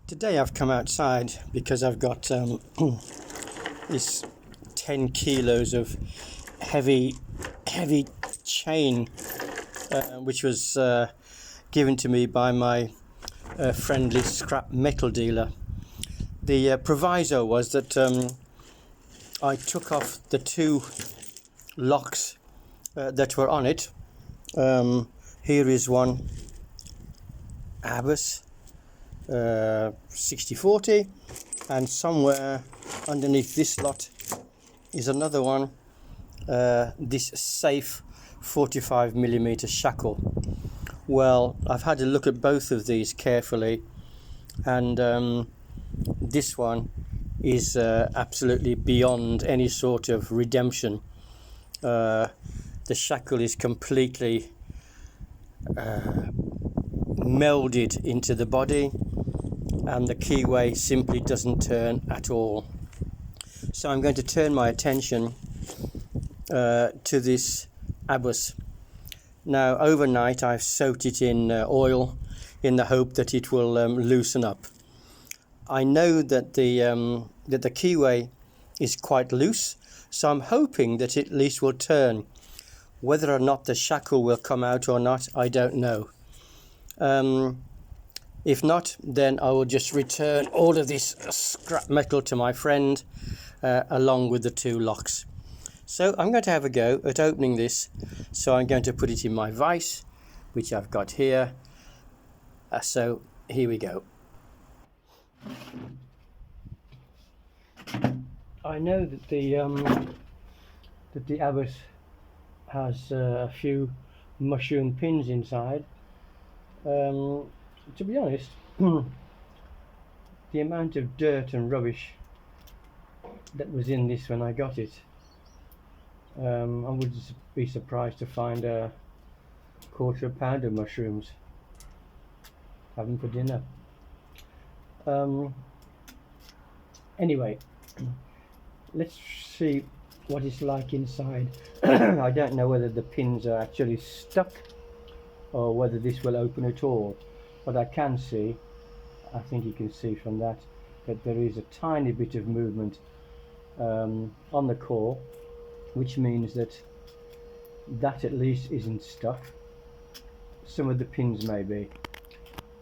Today I've come outside because I've got this 10 kilos of heavy chain which was given to me by my friendly scrap metal dealer. The proviso was that I took off the two locks that were on it. Here is one Abus 6040, and somewhere underneath this lot is another one, this safe 45mm shackle. Well, I've had a look at both of these carefully, and this one is absolutely beyond any sort of redemption. The shackle is completely melded into the body, and the keyway simply doesn't turn at all. So I'm going to turn my attention to this Abus. Now, overnight I've soaked it in oil in the hope that it will loosen up. I know that the keyway is quite loose, so I'm hoping that it at least will turn. Whether or not the shackle will come out or not, I don't know. If not, then I will just return all of this scrap metal to my friend, along with the two locks. So I'm going to have a go at opening this. So I'm going to put it in my vise, which I've got here. So here we go. I know that the Abus has a few mushroom pins inside. To be honest, the amount of dirt and rubbish that was in this when I got it, I would be surprised to find a quarter pound of mushrooms. Have them for dinner. Anyway, let's see what it's like inside. I don't know whether the pins are actually stuck or whether this will open at all, but I can see, I think you can see from that there is a tiny bit of movement on the core, which means that at least isn't stuck. Some of the pins may be.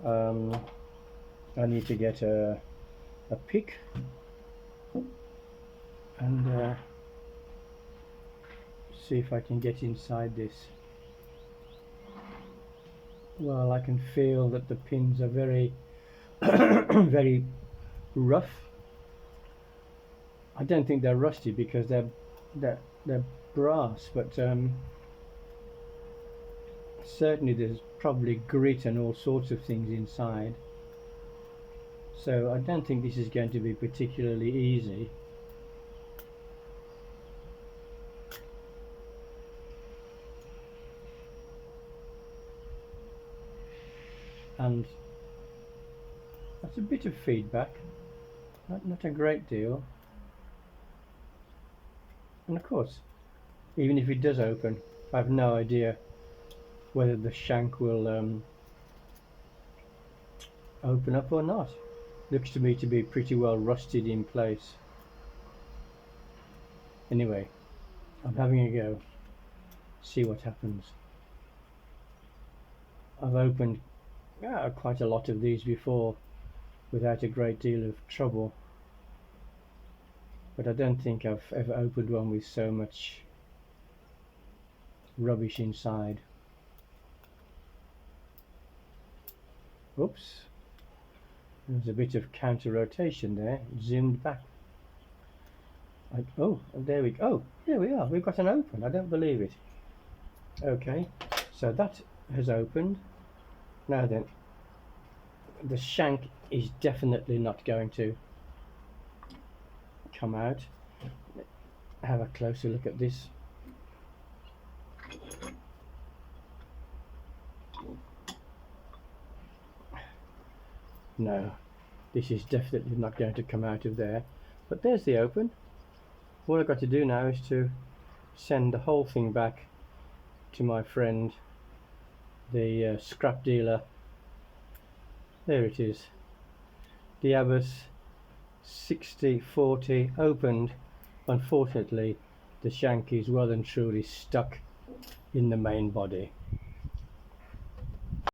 I need to get a pick and see if I can get inside this. Well, I can feel that the pins are very very rough. I don't think they're rusty because they're brass, but certainly there's probably grit and all sorts of things inside. So I don't think this is going to be particularly easy. And that's a bit of feedback, not a great deal. And of course, even if it does open, I have no idea whether the shank will open up or not. Looks to me to be pretty well rusted in place. Anyway, I'm having a go, see what happens. I've opened quite a lot of these before without a great deal of trouble, but I don't think I've ever opened one with so much rubbish inside. Oops, there's a bit of counter rotation there. It zoomed back. Oh, there we go. Oh, there we are. We've got an open. I don't believe it. Okay, so that has opened. Now then, the shank is definitely not going to come out. Have a closer look at this. No, this is definitely not going to come out of there. But there's the open. All I've got to do now is to send the whole thing back to my friend, the scrap dealer. There it is. Diabas 6040 opened. Unfortunately, the shank is well and truly stuck in the main body.